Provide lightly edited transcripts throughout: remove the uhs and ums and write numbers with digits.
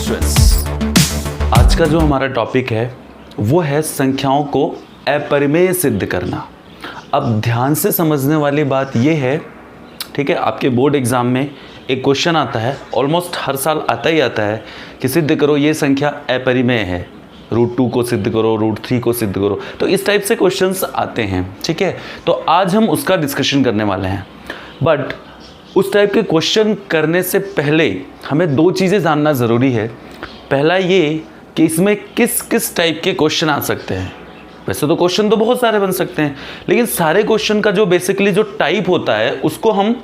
Stress. आज का जो हमारा टॉपिक है वो है संख्याओं को अपरिमेय सिद्ध करना। अब ध्यान से समझने वाली बात ये है, ठीक है, आपके बोर्ड एग्जाम में एक क्वेश्चन आता है, ऑलमोस्ट हर साल आता ही आता है कि सिद्ध करो ये संख्या अपरिमेय है, √2 को सिद्ध करो, √3 को सिद्ध करो। तो इस टाइप से क्वेश्चंस आते हैं, ठीक है। तो आज हम उसका डिस्कशन करने वाले हैं। बट उस टाइप के क्वेश्चन करने से पहले हमें दो चीज़ें जानना ज़रूरी है। पहला ये कि इसमें किस किस टाइप के क्वेश्चन आ सकते हैं। वैसे तो क्वेश्चन तो बहुत सारे बन सकते हैं, लेकिन सारे क्वेश्चन का जो बेसिकली जो टाइप होता है उसको हम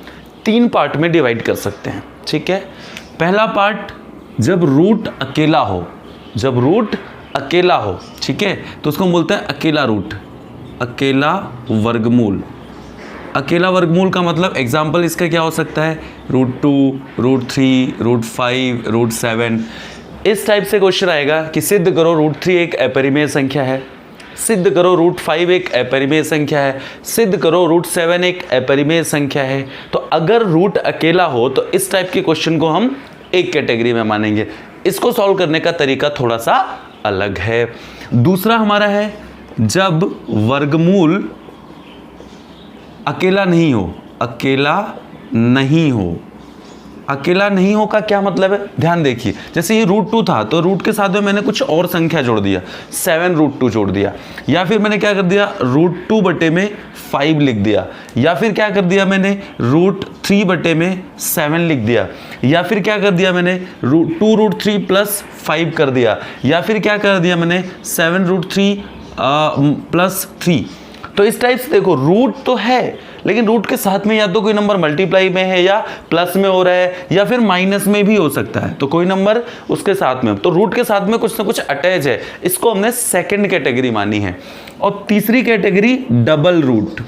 3 पार्ट में डिवाइड कर सकते हैं, ठीक है। पहला पार्ट, जब रूट अकेला हो, जब रूट अकेला हो, ठीक है, तो उसको बोलते हैं अकेला रूट, अकेला वर्गमूल। अकेला वर्गमूल का मतलब एग्जाम्पल इसका क्या हो सकता है, √2, √3, √5, √7। इस टाइप से क्वेश्चन आएगा कि सिद्ध करो √3 एक अपरिमेय संख्या है, सिद्ध करो √5 एक अपरिमेय संख्या है, सिद्ध करो √7 एक अपरिमेय संख्या है। तो अगर रूट अकेला हो तो इस टाइप के क्वेश्चन को हम एक कैटेगरी में मानेंगे। इसको सॉल्व करने का तरीका थोड़ा सा अलग है। दूसरा हमारा है जब वर्गमूल अकेला नहीं हो, अकेला नहीं हो। अकेला नहीं हो का क्या मतलब है, ध्यान देखिए। जैसे ये √2 था तो रूट के साथ में मैंने कुछ और संख्या जोड़ दिया, 7√2 जोड़ दिया, या फिर मैंने क्या कर दिया, √2/5 लिख दिया, या फिर क्या कर दिया मैंने, √3/7 लिख दिया, या फिर क्या कर दिया मैंने, 2√3 + 5 कर दिया, या फिर क्या कर दिया मैंने, 7√3 + 3। तो इस टाइप से देखो, रूट तो है लेकिन रूट के साथ में या तो कोई नंबर मल्टीप्लाई में है, या प्लस में हो रहा है, या फिर माइनस में भी हो सकता है। तो कोई नंबर उसके साथ में, तो रूट के साथ में कुछ ना कुछ अटैच है, इसको हमने सेकंड कैटेगरी मानी है। और तीसरी category double root.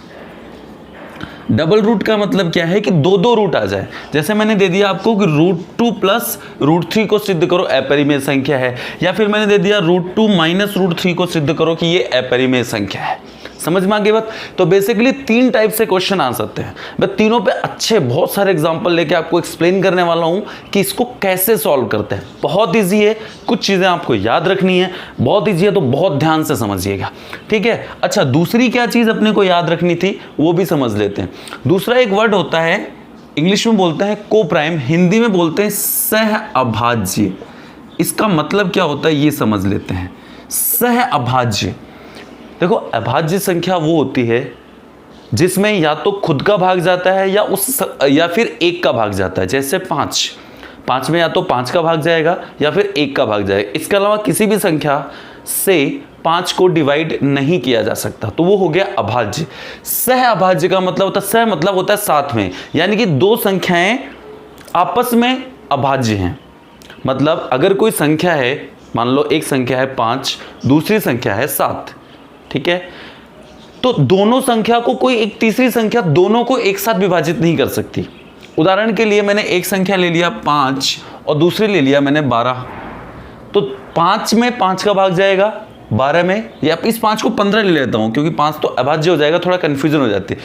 Double root का मतलब क्या है कि दो रूट आ जाए। जैसे मैंने दे दिया आपको कि √2 + √3 को सिद्ध करो अपरिमेय संख्या है, या फिर मैंने दे दिया √2 - √3 को सिद्ध करो कि ये अपरिमेय संख्या है। समझ में आ गई बात। तो बेसिकली 3 टाइप से क्वेश्चन आ सकते हैं। मैं तीनों पे अच्छे बहुत सारे एग्जांपल लेके आपको एक्सप्लेन करने वाला हूं कि इसको कैसे सॉल्व करते हैं। बहुत इजी है, कुछ चीजें आपको याद रखनी है, बहुत इजी है, तो बहुत ध्यान से समझिएगा, ठीक है। अच्छा, दूसरी क्या चीज अपने को याद रखनी थी वो भी समझ लेते हैं। दूसरा एक वर्ड होता है, इंग्लिश में बोलते हैं कोप्राइम, हिंदी में बोलते हैं सह अभाज्य। इसका मतलब क्या होता है ये समझ लेते हैं। सह अभाज्य, देखो अभाज्य संख्या वो होती है जिसमें या तो खुद का भाग जाता है या फिर 1 का भाग जाता है। जैसे 5 में या तो 5 का भाग जाएगा या फिर 1 का भाग जाएगा। इसके अलावा किसी भी संख्या से 5 को डिवाइड नहीं किया जा सकता, तो वो हो गया अभाज्य। सह अभाज्य का मतलब होता है, सह मतलब होता है साथ में, यानी कि 2 संख्याएं आपस में अभाज्य हैं। मतलब अगर कोई संख्या है, मान लो एक संख्या है 5, दूसरी संख्या है 7, ठीक है, तो दोनों संख्या को कोई एक तीसरी संख्या दोनों को एक साथ विभाजित नहीं कर सकती। उदाहरण के लिए मैंने एक संख्या ले लिया 5 और दूसरी ले लिया मैंने 12, तो 5 में 5 का भाग जाएगा, 12 में, या इस 5 को 15 ले लेता हूं क्योंकि 5 तो अभाज्य हो जाएगा, थोड़ा कंफ्यूजन हो जाती है।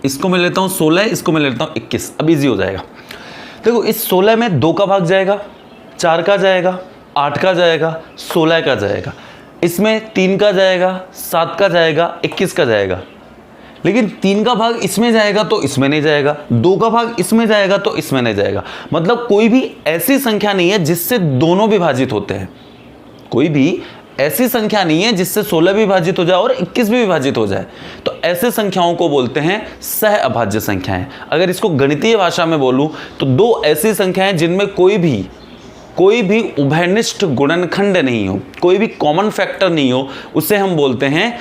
इसको मैं लेता हूं 16, इसको मैं लेता हूं 21, अब इजी हो जाएगा। देखो इस 16 में 2 का भाग जाएगा, 4 का जाएगा, 8 का जाएगा, 16 का जाएगा, इसमें 3 का जाएगा, 7 का जाएगा, 21 का जाएगा। लेकिन 3 का भाग इसमें जाएगा तो इसमें नहीं जाएगा, 2 का भाग इसमें जाएगा तो इसमें नहीं जाएगा। मतलब कोई भी ऐसी संख्या नहीं है जिससे दोनों विभाजित होते हैं। कोई भी ऐसी संख्या नहीं है जिससे 16 भी विभाजित हो जाए और 21 भी विभाजित हो जाए। तो ऐसे संख्याओं को बोलते हैं सह अभाज्य संख्याएं। अगर इसको गणितीय भाषा में बोलूं तो 2 ऐसी संख्याएं जिनमें कोई भी उभयनिष्ठ गुणनखंड नहीं हो, कोई भी कॉमन फैक्टर नहीं हो, उसे हम बोलते हैं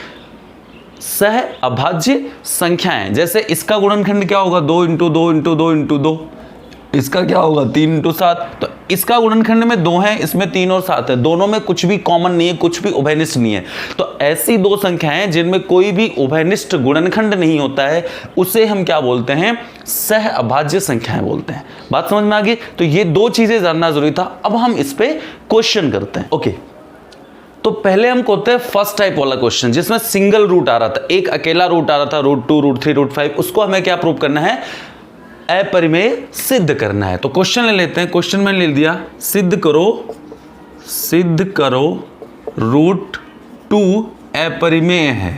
सह अभाज्य संख्याएं। जैसे इसका गुणनखंड क्या होगा, 2 × 2 × 2 × 2, इसका क्या होगा 3 × 7। तो इसका गुणनखंड में 2 है, इसमें 3 और 7 है, दोनों में कुछ भी कॉमन नहीं है, कुछ भी उभयनिष्ठ नहीं है। तो ऐसी 2 संख्याएं जिनमें कोई भी उभयनिष्ठ गुणनखंड नहीं होता है, उसे हम क्या बोलते हैं, सह अभाज्य संख्याएं बोलते हैं। बात समझ में आ गई। तो ये 2 चीजें जानना जरूरी था। अब हम इस पे क्वेश्चन करते हैं। ओके, तो पहले हम करते हैं फर्स्ट टाइप वाला क्वेश्चन जिसमें सिंगल रूट आ रहा था, एक अकेला रूट आ रहा था, √2, √3, √5। उसको हमें क्या प्रूव करना है, अपरिमेय सिद्ध करना है। तो क्वेश्चन ले लेते हैं। क्वेश्चन में ले लिया सिद्ध करो रूट 2 अपरिमेय है,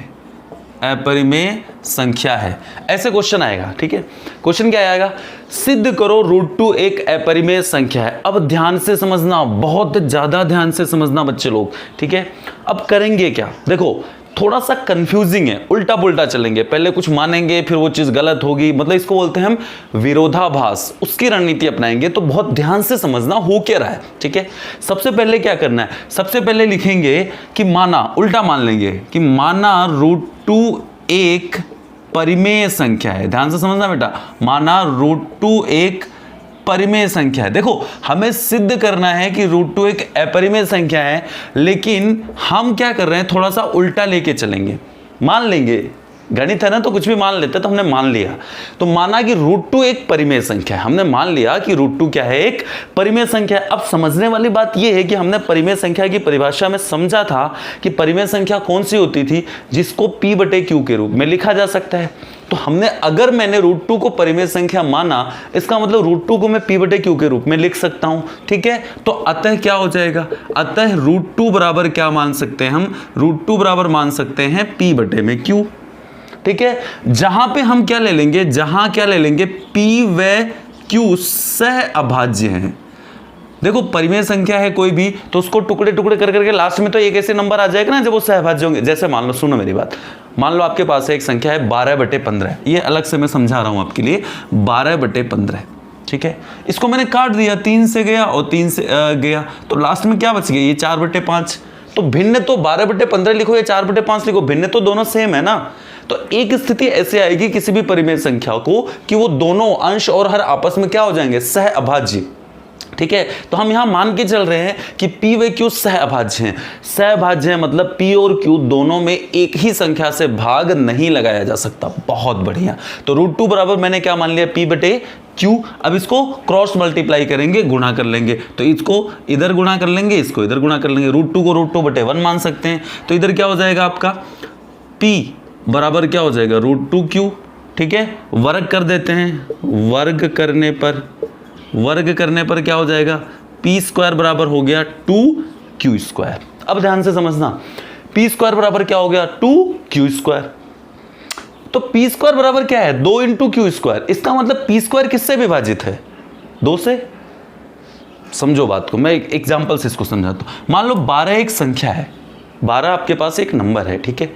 अपरिमेय संख्या है, ऐसे क्वेश्चन आएगा। ठीक है, क्वेश्चन क्या आएगा, सिद्ध करो रूट 2 एक अपरिमेय संख्या है। अब ध्यान से समझना, बहुत ज्यादा ध्यान से समझना बच्चे लोग। ठीक है, अब करेंगे क्या, देखो थोड़ा सा कंफ्यूजिंग है, उल्टा पुल्टा चलेंगे, पहले कुछ मानेंगे फिर वो चीज गलत होगी, मतलब इसको बोलते हैं हम विरोधाभास, उसकी रणनीति अपनाएंगे। तो बहुत ध्यान से समझना हो क्या रहा है। ठीक है, सबसे पहले क्या करना है, सबसे पहले लिखेंगे कि माना, उल्टा मान लेंगे कि माना रूट 2 एक परिमेय संख्या है। ध्यान से समझना बेटा, माना रूट 2 एक परिमेय संख्या है। देखो हमें सिद्ध करना है कि रूट 2 एक अपरिमेय संख्या है, लेकिन हम क्या कर रहे हैं, थोड़ा सा उल्टा लेके चलेंगे। मान लेंगे, गणित है ना, तो कुछ भी मान लेते, तो हमने मान लिया। तो माना कि रूट 2 एक परिमेय संख्या है, हमने मान लिया कि रूट 2 क्या है, एक परिमेय संख्या है। अब समझने वाली बात यह है कि हमने परिमेय संख्या की परिभाषा में समझा था कि परिमेय संख्या कौन सी होती थी, जिसको p बटे q के रूप में लिखा जा सकता है। तो हमने, अगर मैंने रूट 2 को परिमेय संख्या माना, इसका मतलब रूट 2 को मैं p बटे q के रूप में लिख सकता हूं। ठीक है, तो अतः क्या हो जाएगा, अतः रूट 2 बराबर क्या मान सकते हैं हम, रूट 2 बराबर मान सकते हैं p बटे में q। ठीक है, जहां पे हम क्या ले लेंगे, जहां क्या ले लेंगे, p व q सह अभाज्य हैं। देखो परिमेय संख्या है कोई भी, तो उसको टुकड़े टुकड़े कर करके लास्ट में तो एक ऐसे नंबर आ जाएगा ना जब वो सहभाज्य होंगे। जैसे मान लो, सुनो मेरी बात, मान लो आपके पास एक संख्या है 12/15, ये अलग से मैं समझा रहा हूं आपके लिए, 12/15। ठीक है, इसको मैंने काट दिया, 3 से गया और 3 से गया, तो लास्ट में क्या बच गया, ये 4/5। तो भिन्न तो 12/15 लिखो या 4/5 लिखो, भिन्न तो दोनों सेम है ना। तो एक स्थिति ऐसे आएगी किसी भी परिमेय संख्या को कि वो दोनों अंश और हर आपस में क्या हो जाएंगे, सह अभाज्य। ठीक है, तो हम यहां मान के चल रहे हैं कि p व q सह अभाज्य हैं। सह अभाज्य है मतलब p और q दोनों में एक ही संख्या से भाग नहीं लगाया जा सकता। बहुत बढ़िया, तो रूट 2 बराबर मैंने क्या मान लिया, p बटे q। अब इसको क्रॉस मल्टीप्लाई करेंगे, गुणा कर लेंगे, तो इसको इधर गुणा कर लेंगे, इसको इधर गुणा कर लेंगे, रूट 2 को रूट 2 बटे 1 मान सकते हैं। तो इधर क्या हो जाएगा आपका, p बराबर क्या हो जाएगा, रूट 2q। ठीक है, वर्ग कर देते हैं, वर्ग करने पर क्या हो जाएगा, p² बराबर हो गया 2q²। अब ध्यान से समझना, p² बराबर क्या हो गया, 2q²। तो p² बराबर क्या है, 2 × q²। इसका मतलब p² किससे विभाजित है, 2 से। समझो बात को, मैं एक एग्जांपल से इसको समझाता हूं। मान लो 12 एक संख्या है, 12 आपके पास एक नंबर है। ठीक है,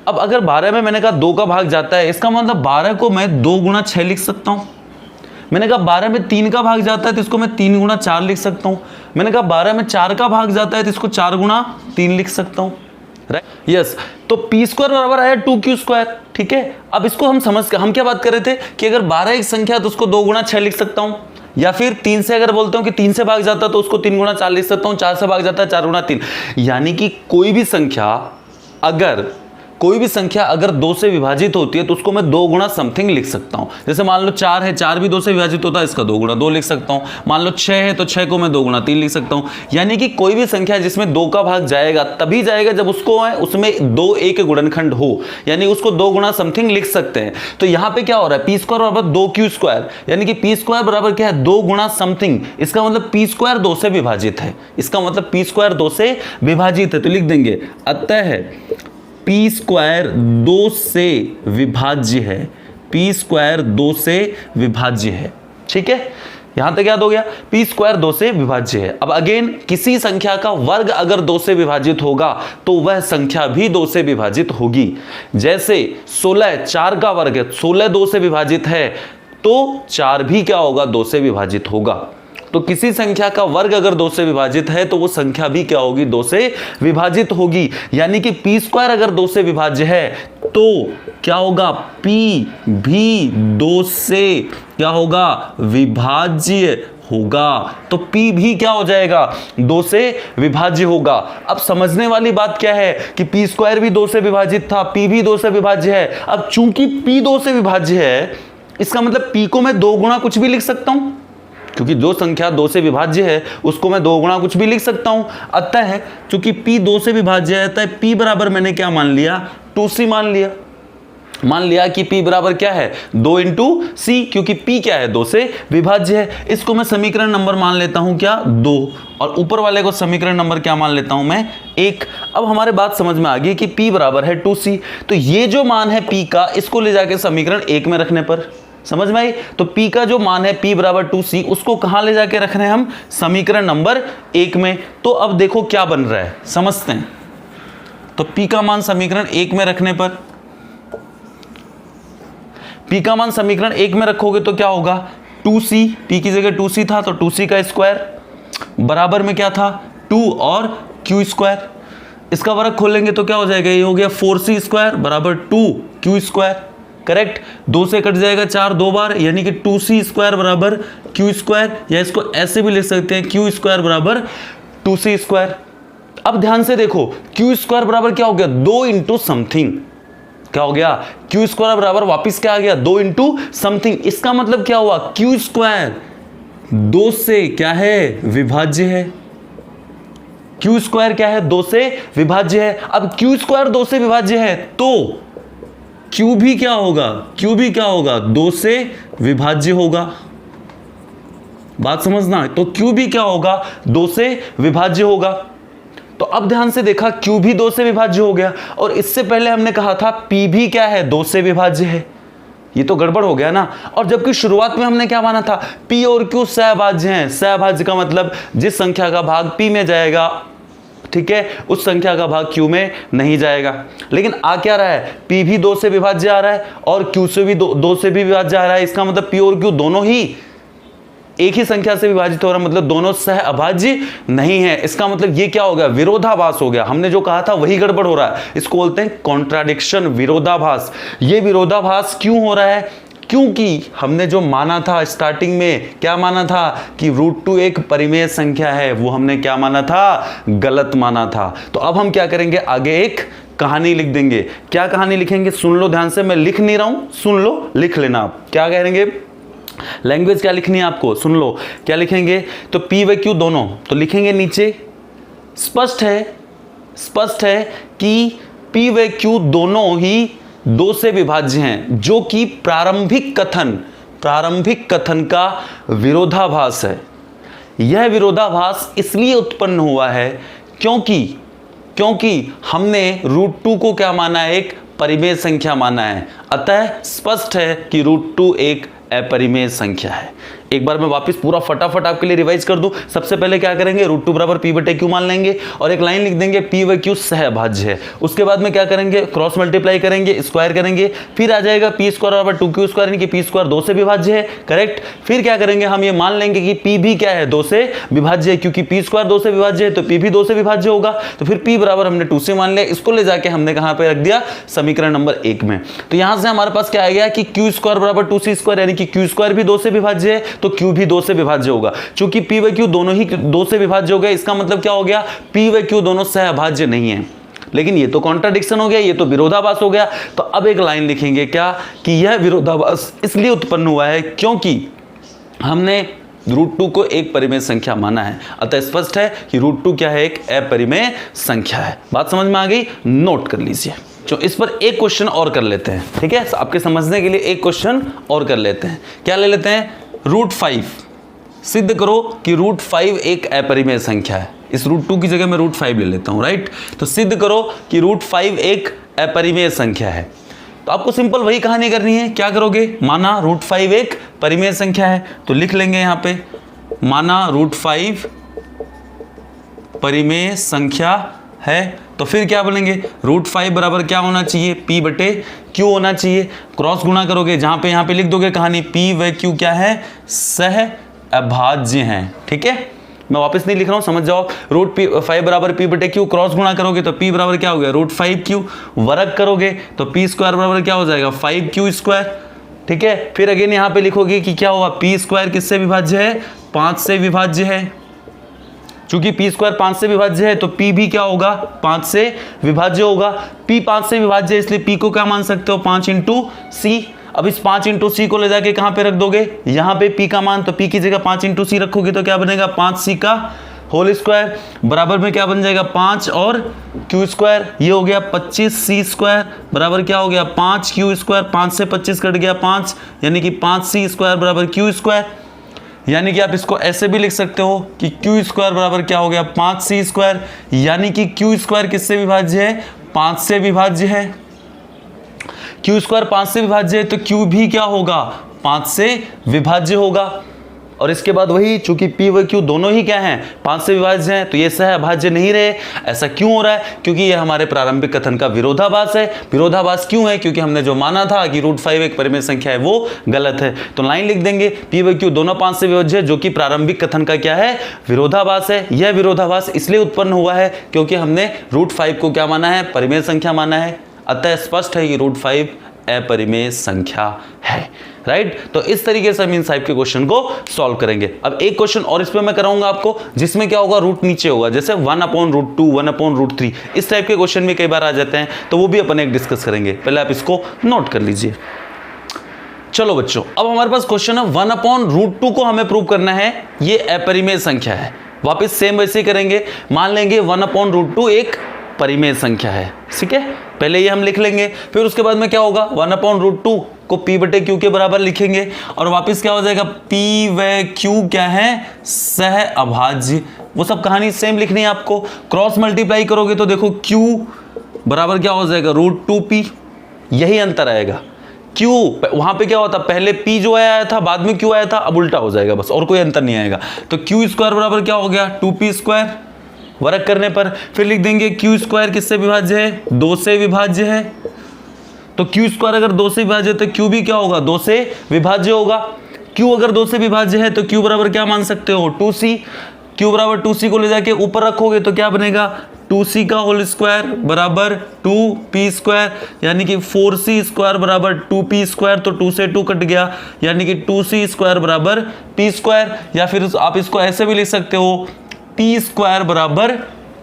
अब अगर 12 में मैंने कहा 2 का भाग जाता है, इसका मतलब 12 को मैं 2 × 6 लिख सकता हूं। मैंने कहा 12 में 3 का भाग जाता है तो इसको मैं 3 × 4 लिख सकता हूं। मैंने कहा 12 में 4 का भाग जाता है तो इसको 4 × 3 लिख सकता हूं। Right, yes. तो p² बराबर आया 2q²। ठीक है, अब इसको हम क्या बात कर रहे थे कि अगर 12 एक संख्या है तो उसको 2 × 6 लिख सकता हूं, या फिर 3 से अगर बोलते हो कि 3 से भाग जाता है तो उसको 3 × 4 लिख सकता हूं, 4 से भाग जाता है 4 × 3। यानी कि कोई भी संख्या अगर 2 से विभाजित होती है तो उसको मैं 2 × समथिंग लिख सकता हूं। जैसे मान लो 4 है, 4 भी 2 से विभाजित होता है, इसका 2 × 2 लिख सकता हूं। मान लो 6 है तो 6 को मैं 2 × 3 लिख सकता हूं। यानी कि कोई भी संख्या जिसमें 2 का भाग जाएगा तभी जाएगा जब उसमें 2 एक गुणनखंड हो, यानी उसको 2 × समथिंग लिख सकते हैं। तो यहां पे क्या हो रहा है, p² बराबर 2q², यानी कि p² बराबर क्या है, 2 × समथिंग। इसका मतलब p² 2 से विभाजित है, इसका मतलब p² 2 से विभाजित है। तो लिख देंगे अतः p² 2 से विभाज्य है, p² 2 से विभाज्य है। ठीक है, यहां तक याद हो गया, p² 2 से विभाज्य है। अब अगेन, किसी संख्या का वर्ग अगर 2 से विभाजित होगा तो वह संख्या भी 2 से विभाजित होगी। जैसे 16 4 का वर्ग है, 16 2 से विभाजित है तो 4 भी क्या होगा, 2 से विभाजित होगा। तो किसी संख्या का वर्ग अगर 2 से विभाजित है तो वो संख्या भी क्या होगी, 2 से विभाजित होगी। यानी कि p² अगर 2 से विभाज्य है तो क्या होगा, p भी 2 से क्या होगा, विभाज्य होगा। तो p भी क्या हो जाएगा, 2 से विभाज्य होगा। अब समझने वाली बात क्या है कि p² भी 2 से विभाजित था, p भी 2 से विभाज्य है। अब चूंकि p 2 से विभाज्य है, इसका मतलब p को मैं 2 × कुछ भी लिख सकता हूं, क्योंकि जो संख्या 2 से विभाज्य है उसको मैं 2 × कुछ भी लिख सकता हूं। अतः चूंकि p 2 से विभाज्य है, अतः p बराबर मैंने क्या मान लिया, 2c मान लिया। मान लिया कि P बराबर क्या है 2 इंटू सी, क्योंकि P क्या है 2 से विभाज्य है। इसको मैं समीकरण नंबर मान लेता हूं क्या 2, और ऊपर वाले को समीकरण नंबर क्या मान लेता हूं मैं 1। अब हमारे बात समझ में आ गई कि P बराबर है 2C, तो ये जो मान है P का, इसको ले जाके समीकरण 1 में रखने पर समझ में आई। तो P का जो मान है P बराबर 2C, उसको कहां ले जाके रख रहे हैं हम, समीकरण नंबर 1 में। तो अब देखो क्या बन रहा है, समझते हैं। तो P का मान समीकरण 1 में रखने पर, P का मान समीकरण 1 में रखोगे तो क्या होगा 2C, P की जगह 2C था तो 2C का स्क्वायर बराबर में क्या था 2 और Q स्क्वायर। इसका वर्ग खोलेंगे तो क्या हो जाएगा, ये हो गया 4C स्क्वायर बराबर 2Q स्क्वायर। करेक्ट, 2 से कट जाएगा 4 दो बार, यानी कि 2C स्क्वायर बराबर Q स्क्वायर, या इसको ऐसे भी लिख सकते हैं Q स्क्वायर बराबर 2C स्क्वायर। अब ध्यान से देखो, Q स्क्वायर बराबर क्या हो गया 2 इंटू समथिंग, क्या हो गया Q स्क्वायर बराबर वापिस क्या आ गया 2 इंटू समथिंग। इसका मतलब क्या हुआ Q स्क्वायर 2 से क्या है विभाज्य है, Q स्क्वायर क्या है 2 से विभाज्य है। अब Q स्क्वायर 2 से विभाज्य है तो Q भी क्या होगा, Q भी क्या होगा 2 से विभाज्य होगा। बात समझना, तो Q भी क्या होगा 2 से विभाज्य होगा। तो अब ध्यान से देखा Q भी 2 से विभाज्य हो गया, और इससे पहले हमने कहा था P भी क्या है 2 से विभाज्य है। ये तो गड़बड़ हो गया ना। और जबकि शुरुआत में हमने क्या माना था P और Q सहभाज्य हैं। सहभाज्य का मतलब जिस संख्या का भाग P में जाएगा, ठीक है, उस संख्या का भाग Q में नहीं जाएगा। लेकिन आ क्या रहा है, P भी 2 से विभाज्य आ रहा है और Q से भी 2 से भी विभाज्य आ रहा है। इसका मतलब P और Q दोनों ही एक ही संख्या से विभाजित हो रहा है, मतलब दोनों सह अभाज्य नहीं है। इसका मतलब ये क्या हो गया, विरोधाभास हो गया। हमने जो कहा था वही गड़बड़ हो रहा है, इसको बोलते हैं कॉन्ट्राडिक्शन, विरोधाभास। ये विरोधाभास क्यों हो रहा है, क्योंकि हमने जो माना था स्टार्टिंग में, क्या माना था कि √2 एक परिमेय संख्या है, वो हमने क्या माना था, गलत माना था। तो अब हम क्या करेंगे, आगे एक कहानी लिख देंगे। क्या कहानी लिखेंगे, सुन लो ध्यान से, मैं लिख नहीं रहा हूं, सुन लो, लिख लेना। आप क्या कहेंगे, लैंग्वेज क्या लिखनी है आपको, सुन लो क्या लिखेंगे। तो P व Q दोनों तो लिखेंगे नीचे। स्पष्ट है कि P व Q दोनों ही 2 से विभाज्य हैं, जो कि प्रारंभिक कथन का विरोधाभास है। यह विरोधाभास इसलिए उत्पन्न हुआ है क्योंकि हमने √2 को क्या माना है, एक परिमेय संख्या माना है। अतः स्पष्ट है कि √2 एक अपरिमेय संख्या है। एक बार मैं वापस पूरा फटाफट आपके लिए रिवाइज कर दूं। सबसे पहले क्या करेंगे, √2 बराबर P बटे Q मान लेंगे और एक लाइन लिख देंगे P व Q सहभाज्य है। उसके बाद में क्या करेंगे, क्रॉस मल्टीप्लाई करेंगे, स्क्वायर करेंगे, फिर आ जाएगा P स्क्वायर बराबर 2Q स्क्वायर, यानी कि P स्क्वायर 2 से विभाज्य है। करेक्ट, फिर क्या करेंगे, हम ये मान लेंगे कि P भी क्या है 2 से विभाज्य है, क्योंकि P स्क्वायर 2 से विभाज्य है तो P भी 2 से विभाज्य होगा। तो फिर P बराबर हमने 2 से मान लिया, इसको ले जाके हमने कहां पे रख दिया, समीकरण नंबर 1 में। तो यहां से हमारे पास क्या आ गया कि Q स्क्वायर बराबर 2C स्क्वायर, यानी कि Q स्क्वायर भी 2 से विभाज्य है तो Q भी 2 से विभाज्य होगा। चूंकि P व Q दोनों ही 2 से विभाज्य हो गए, इसका मतलब क्या हो गया, P व Q दोनों सहअभाज्य नहीं है। लेकिन ये तो कॉन्ट्राडिक्शन हो गया, ये तो विरोधाभास हो गया। तो अब एक लाइन लिखेंगे क्या, कि यह विरोधाभास इसलिए उत्पन्न हुआ है क्योंकि हमने √2 को एक परिमेय संख्या माना है। अतः स्पष्ट है कि √2 क्या है, एक अपरिमेय संख्या है। बात समझ में आ गई, नोट कर लीजिए। तो इस पर एक क्वेश्चन और कर लेते हैं, ठीक है, आपके समझने के लिए एक क्वेश्चन और कर लेते हैं। क्या ले लेते हैं, √5 सिद्ध करो कि √5 एक अपरिमेय संख्या है। इस √2 की जगह मैं √5 ले लेता हूं, राइट। तो सिद्ध करो कि √5 एक अपरिमेय संख्या है। तो आपको सिंपल वही कहानी करनी है। क्या करोगे, माना √5 एक परिमेय संख्या है, तो लिख लेंगे यहां पे, माना √5 परिमेय संख्या है। तो फिर क्या बोलेंगे, √5 बराबर क्या होना चाहिए, P बटे Q होना चाहिए। क्रॉस गुणा करोगे, जहां पे यहां पे लिख दोगे कहानी, P व Q क्या है, सह अभाज्य हैं। ठीक है, मैं वापस नहीं लिख रहा हूं, समझ जाओ। √5 बराबर P बटे Q, क्रॉस गुणा करोगे तो P बराबर क्या हो गया, √5Q। वर्ग करोगे तो P स्क्वायर बराबर क्या हो जाएगा, 5Q स्क्वायर। ठीक है, फिर अगेन यहां पे लिखोगे कि क्या होगा, P स्क्वायर किससे विभाज्य है, 5 से विभाज्य है। चूंकि P स्क्वायर 5 से विभाज्य है तो P भी क्या होगा, 5 से विभाज्य होगा। P 5 से विभाज्य है, इसलिए P को क्या मान सकते हो, 5 इंटू C। अब इस 5 इंटू C को ले जाके कहां पे रख दोगे, यहां पे P का मान, तो P की जगह 5 इंटू C रखोगे तो क्या बनेगा, 5C का होल स्क्वायर बराबर में क्या बन जाएगा 5 और क्यू स्क्वायर, ये हो गया 25c स्क्वायर बराबर क्या हो गया 5 क्यू स्क्वायर, 5 से 25 कट गया 5, यानी कि 5c स्क्वायर बराबर क्यू स्क्वायर। यानी कि आप इसको ऐसे भी लिख सकते हो कि क्यू स्क्वायर बराबर क्या हो गया 5c स्क्वायर, यानी कि क्यू स्क्वायर किससे विभाज्य है 5 से विभाज्य है। क्यू स्क्वायर 5 से विभाज्य है तो क्यू भी क्या होगा 5 से विभाज्य होगा। और इसके बाद वही, चूंकि पी व क्यू दोनों ही क्या हैं 5 से विभाज्य हैं, तो ये सहअभाज्य नहीं रहे। ऐसा क्यों हो रहा है? क्योंकि ये हमारे प्रारंभिक कथन का विरोधाभास है। विरोधाभास क्यों है? क्योंकि हमने जो माना था कि √5 एक परिमेय संख्या है वो गलत है। तो लाइन लिख देंगे पी व क्यू दोनों 5 से विभाज्य है, जो कि प्रारंभिक कथन का क्या है विरोधाभास है। यह विरोधाभास इसलिए उत्पन्न हुआ है क्योंकि हमने √5 को क्या माना है परिमेय संख्या माना है। अतः स्पष्ट है कि √5 अपरिमेय संख्या है, राइट। तो इस तरीके से हम इन टाइप के क्वेश्चन को सॉल्व करेंगे। अब एक क्वेश्चन और इस पे मैं कराऊंगा आपको, जिसमें क्या होगा रूट नीचे होगा, जैसे 1/√2 1/√3 इस टाइप के क्वेश्चन भी कई बार आ जाते हैं, तो वो भी अपन एक डिस्कस करेंगे। पहले आप इसको नोट कर लीजिए। चलो बच्चों, अब हमारे पास क्वेश्चन है 1/√2 को हमें प्रूव करना है, ये अपरिमेय संख्या है। वापस सेम वैसे ही करेंगे, मान लेंगे 1/√2 एक परिमेय संख्या है, ठीक है। पहले ये हम लिख लेंगे, फिर उसके बाद में क्या होगा 1/√2 को p/q के बराबर लिखेंगे, और वापस क्या हो जाएगा p व q क्या है सहअभाज्य। वो सब कहानी सेम लिखनी है आपको। क्रॉस मल्टीप्लाई करोगे तो देखो q बराबर क्या हो जाएगा √2p, यही अंतर आएगा। q वहां पे क्या होता पहले p जो आया था बाद में q आया था, अब उल्टा हो जाएगा बस, और कोई अंतर नहीं आएगा। तो q स्क्वायर बराबर क्या हो गया 2p स्क्वायर, वर्ग करने पर फिर लिख देंगे क्यू स्क्वायर किससे विभाज्य है 2 से विभाज्य है। तो क्यू स्क्वायर अगर 2 से विभाज्य है तो क्यू भी क्या होगा 2 से विभाज्य होगा। क्यू अगर 2 से विभाज्य है तो क्यू बराबर क्या मान सकते हो 2c। क्यू बराबर 2c को ले जाके ऊपर रखोगे तो क्या बनेगा 2c का होल स्क्वायर बराबर 2p स्क्वायर, यानी कि 4c स्क्वायर बराबर 2p स्क्वायर। तो 2 से 2 कट गया, यानी कि 2c स्क्वायर बराबर p स्क्वायर। या फिर आप इसको ऐसे भी लिख सकते हो p स्क्वायर बराबर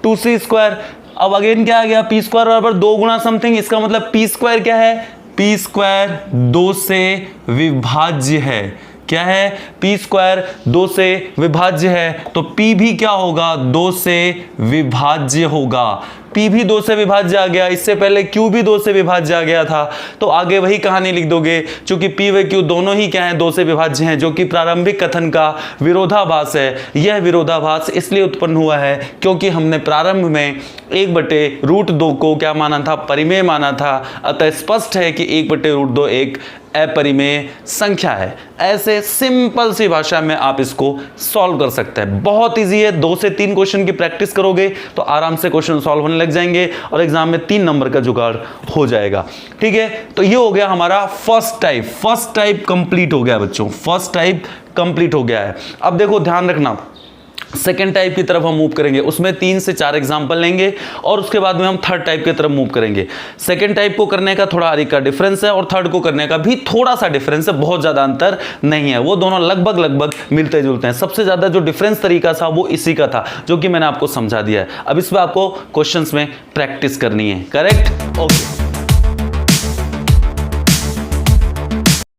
2c स्क्वायर। अब अगेन क्या आ गया p स्क्वायर बराबर 2 गुना समथिंग, इसका मतलब p स्क्वायर क्या है p स्क्वायर 2 से विभाज्य है। क्या है p स्क्वायर 2 से विभाज्य है, तो p भी क्या होगा 2 से विभाज्य होगा। p भी 2 से विभाज्य आ गया, इससे पहले q भी 2 से विभाज्य आ गया था। तो आगे वही कहानी लिख दोगे, क्योंकि p व q दोनों ही क्या है 2 से विभाज्य हैं, जो कि प्रारंभिक कथन का विरोधाभास है। यह विरोधाभास इसलिए उत्पन्न हुआ है क्योंकि हमने प्रारंभ में 1/√2 को क्या माना था परिमेय माना था। अतः स्पष्ट है कि 1/√2 एक अपरिमेय संख्या है। ऐसे सिंपल सी भाषा में आप इसको सॉल्व कर सकते हैं। बहुत इजी है, 2 से 3 क्वेश्चन की प्रैक्टिस करोगे तो आराम से क्वेश्चन सॉल्व होने लग जाएंगे और एग्जाम में 3 नंबर का जुगाड़ हो जाएगा। ठीक है, तो ये हो गया हमारा फर्स्ट टाइप कंप्लीट हो गया बच्चों, फर्स्ट टाइप कंप्लीट हो गया है। अब देखो ध्यान रखना, सेकेंड टाइप की तरफ हम मूव करेंगे, उसमें 3 से 4 एग्जाम्पल लेंगे और उसके बाद में हम थर्ड टाइप की तरफ मूव करेंगे। सेकेंड टाइप को करने का थोड़ा तरीका डिफरेंस है और थर्ड को करने का भी थोड़ा सा डिफरेंस है, बहुत ज्यादा अंतर नहीं है, वो दोनों लगभग मिलते जुलते हैं। सबसे ज्यादा जो डिफरेंस तरीका था वो इसी का था, जो कि मैंने आपको समझा दिया है। अब इस पर आपको क्वेश्चंस में प्रैक्टिस करनी है। करेक्ट? ओके।